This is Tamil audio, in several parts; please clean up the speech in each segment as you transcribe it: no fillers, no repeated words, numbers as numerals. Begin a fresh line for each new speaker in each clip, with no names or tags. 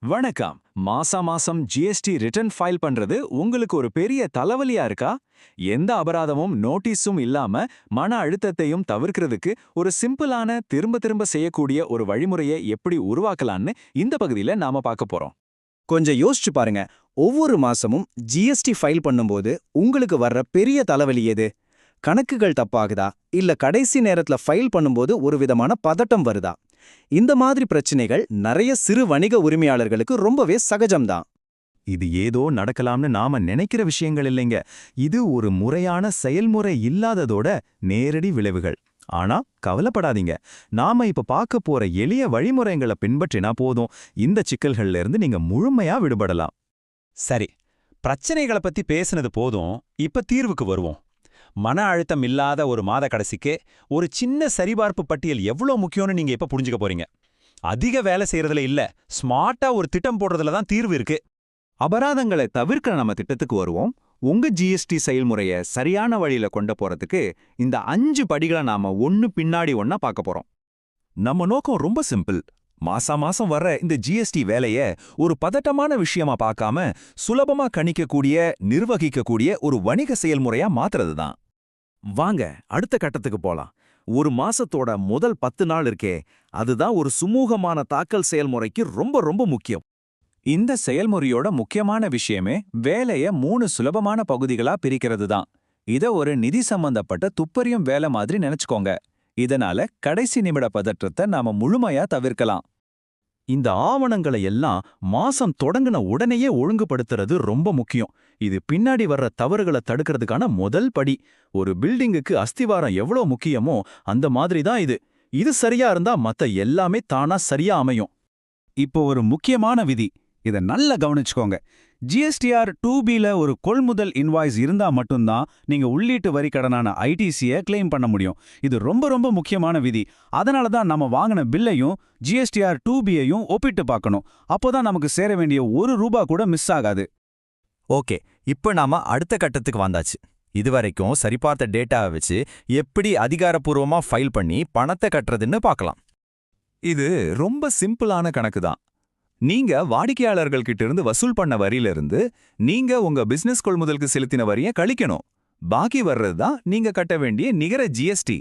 வணக்கம். மாசம் ஜிஎஸ்டி ரிட்டர்ன் ஃபைல் பண்றது உங்களுக்கு ஒரு பெரிய தலைவலியா இருக்கா? எந்த அபராதமும் நோட்டீஸும் இல்லாம மன அழுத்தத்தையும் தவிர்க்கிறதுக்கு ஒரு சிம்பிளான திரும்ப திரும்ப செய்யக்கூடிய ஒரு வழிமுறையை எப்படி உருவாக்கலான்னு இந்த பகுதியில நாம பார்க்க போறோம்.
கொஞ்சம் யோசிச்சு பாருங்க. ஒவ்வொரு மாசமும் ஜிஎஸ்டி ஃபைல் பண்ணும்போது உங்களுக்கு வர்ற பெரிய தலைவலி எது? கணக்குகள் தப்பாகுதா? இல்ல கடைசி நேரத்துல ஃபைல் பண்ணும்போது ஒரு விதமான பதட்டம் வருதா? இந்த மாதிரி பிரச்சனைகள் நிறைய சிறு வணிக உரிமையாளர்களுக்கு ரொம்பவே சகஜம்தான்.
இது ஏதோ நடக்கலாம்னு நாம நினைக்கிற விஷயங்கள் இல்லைங்க. இது ஒரு முறையான செயல்முறை இல்லாததோட நேரடி விளைவுகள். ஆனா கவலைப்படாதீங்க, நாம இப்ப பார்க்க போற எளிய வழிமுறைகளை பின்பற்றினா போதும், இந்த சிக்கல்கள்ல இருந்து நீங்க முழுமையா விடுபடலாம்.
சரி, பிரச்சனைகளை பத்தி பேசுனது போதும். இப்ப தீர்வுக்கு வருவோம். மன அழுத்தம் இல்லாத ஒரு மாத கடைசிக்கு ஒரு சின்ன சரிபார்ப்பு பட்டியல் எவ்வளோ முக்கியம்னு நீங்க இப்ப புரிஞ்சுக்க போறீங்க. அதிக வேலை செய்யறதுல இல்ல, ஸ்மார்ட்டா ஒரு திட்டம் போடுறதுல தான் தீர்வு இருக்கு.
அபராதங்களை தவிர்க்க நம்ம திட்டத்துக்கு வருவோம். உங்க ஜிஎஸ்டி செயல்முறைய சரியான வழியில கொண்டு போறதுக்கு இந்த 5 படிகளை நாம ஒன்னு பின்னாடி ஒன்னா பார்க்க போறோம். நம்ம நோக்கம் ரொம்ப சிம்பிள். மாசம் வர்ற இந்த ஜிஎஸ்டி வேலைய ஒரு பதட்டமான விஷயமா பார்க்காம சுலபமா கணிக்கக்கூடிய, நிர்வகிக்கக்கூடிய ஒரு வணிக செயல்முறையா மாத்துறது தான். வாங்க அடுத்த கட்டத்துக்கு போலாம். ஒரு மாசத்தோட முதல் 10 நாள் இருக்கே, அதுதான் ஒரு சுமூகமான தாக்கல் செயல்முறைக்கு ரொம்ப ரொம்ப முக்கியம். இந்த செயல்முறையோட முக்கியமான விஷயமே வேலைய 3 சுலபமான பகுதிகளா பிரிக்கிறது தான். இத ஒரு நிதி சம்பந்தப்பட்ட துப்பறியும் வேலை மாதிரி நினைச்சுக்கோங்க. இதனால கடைசி நிமிட பதற்றத்தை நாம முழுமையா தவிர்க்கலாம். இந்த ஆவணங்களை எல்லாம் மாசம் தொடங்கின உடனேயே ஒழுங்குபடுத்துறது ரொம்ப முக்கியம். இது பின்னாடி வர்ற தவறுகளை தடுக்கிறதுக்கான முதல் படி. ஒரு பில்டிங்குக்கு அஸ்திவாரம் எவ்வளவு முக்கியமோ அந்த மாதிரி தான் இது. இது சரியா இருந்தா மத்த எல்லாமே தானா சரியா அமையும்.
இப்போ ஒரு முக்கியமான விதி, இதை நல்லா கவனிச்சுக்கோங்க. ஜிஎஸ்டிஆர் 2Bல ஒரு கொள்முதல் இன்வாய்ஸ் இருந்தா மட்டும்தான் நீங்க உள்ளீட்டு வரி கடனான ஐடிசியை கிளைம் பண்ண முடியும். இது ரொம்ப ரொம்ப முக்கியமான விதி. அதனால தான் நம்ம வாங்கின பில்லையும் ஜிஎஸ்டிஆர் 2Bயையும் ஒப்பிட்டு பார்க்கணும். அப்போதான் நமக்கு சேர வேண்டிய ₹1 கூட மிஸ் ஆகாது.
ஓகே, இப்ப நாம அடுத்த கட்டத்துக்கு வந்தாச்சு. இதுவரைக்கும் சரிபார்த்த டேட்டாவை வச்சு எப்படி அதிகாரப்பூர்வமா ஃபைல் பண்ணி பணத்தை கட்டுறதுன்னு பார்க்கலாம். இது ரொம்ப சிம்பிளான கணக்கு தான். நீங்க வாடிக்கையாளர்கள் கிட்ட இருந்து வசூல் பண்ண வரியிலிருந்து நீங்க உங்க பிசினஸ் கொள்முதலுக்கு செலுத்தின வரியை கழிக்கணும். பாக்கி வர்றது தான் நீங்க கட்ட வேண்டிய நிகர ஜிஎஸ்டி.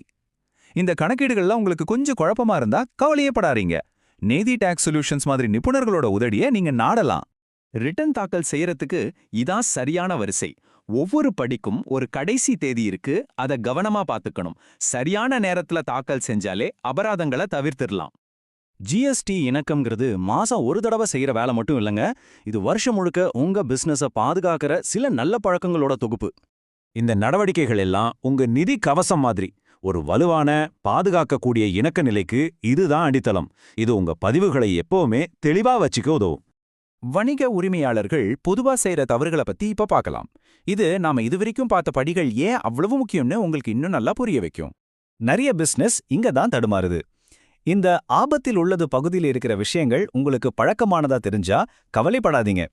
இந்த கணக்கீடுகள்லாம் உங்களுக்கு கொஞ்சம் குழப்பமா இருந்தா கவலையப்படாதீங்க. நேதி டாக்ஸ் சொல்யூஷன்ஸ் மாதிரி நிபுணர்களோட உதவியை நீங்க நாடலாம். ரிட்டர்ன் தாக்கல் செய்யறதுக்கு இதான் சரியான வரிசை. ஒவ்வொரு படிக்கும் ஒரு கடைசி தேதி இருக்கு, அதை கவனமா பாத்துக்கணும். சரியான நேரத்துல தாக்கல் செஞ்சாலே அபராதங்களை தவிர்த்திடலாம்.
ஜிஎஸ்டி இணக்கம்ங்கிறது மாசம் ஒரு தடவை செய்யற வேலை மட்டும் இல்லைங்க. இது வருஷம் முழுக்க உங்க பிசினஸை பாதுகாக்கிற சில நல்ல பழக்கங்களோட தொகுப்பு.
இந்த நடவடிக்கைகள் எல்லாம் உங்க நிதி கவசம் மாதிரி. ஒரு வலுவான, பாதுகாக்கக்கூடிய இணக்க நிலைக்கு இதுதான் அடித்தளம். இது உங்க பதிவுகளை எப்பவுமே தெளிவா வச்சுக்க உதவும்.
வணிக உரிமையாளர்கள் பொதுவா செய்யற தவறுகளை பத்தி இப்ப பார்க்கலாம். இது நாம இதுவரைக்கும் பார்த்த படிகள் ஏன் அவ்வளவு முக்கியம்னு உங்களுக்கு இன்னும் நல்லா புரிய வைக்கும். நிறைய பிசினஸ் இங்க தான் தடுமாறுது. இந்த ஆபத்தில் உள்ளது பகுதியில் இருக்கிற விஷயங்கள் உங்களுக்கு பழக்கமானதா தெரிஞ்சா கவலைப்படாதீங்க.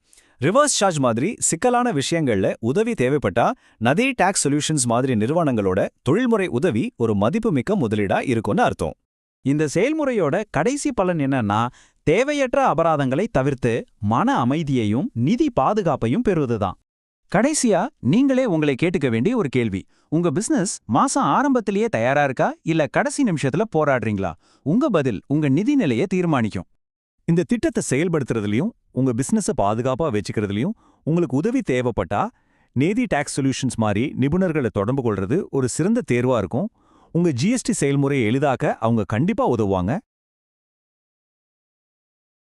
ரிவர்ஸ் சார்ஜ் மாதிரி சிக்கலான விஷயங்கள்ல உதவி தேவைப்பட்டா நதி டாக்ஸ் சொல்யூஷன்ஸ் மாதிரி நிறுவனங்களோட தொழில்முறை உதவி ஒரு மதிப்புமிக்க முதலீடா இருக்கும்னு அர்த்தம். இந்த செயல்முறையோட கடைசி பலன் என்னன்னா, தேவையற்ற அபராதங்களை தவிர்த்து மன அமைதியையும் நிதி பாதுகாப்பையும் பெறுவதுதான். கடைசியா நீங்களே உங்களை கேட்டுக்க வேண்டிய ஒரு கேள்வி, உங்க பிசினஸ் மாசம் ஆரம்பத்திலேயே தயாரா இருக்கா இல்ல கடைசி நிமிஷத்துல போராடுறீங்களா? உங்க பதில் உங்க நிதி நிலையை தீர்மானிக்கும்.
இந்த திட்டத்தை செயல்படுத்துறதுலயும் உங்க பிசினஸை பாதுகாப்பா வச்சுக்கிறதுலயும் உங்களுக்கு உதவி தேவைப்பட்டா நேதி டாக்ஸ் சொல்யூஷன்ஸ் மாதிரி நிபுணர்களை தொடர்பு கொள்றது ஒரு சிறந்த தேர்வா இருக்கும். உங்க ஜிஎஸ்டி செயல்முறையை எளிதாக்க அவங்க கண்டிப்பா உதவுவாங்க.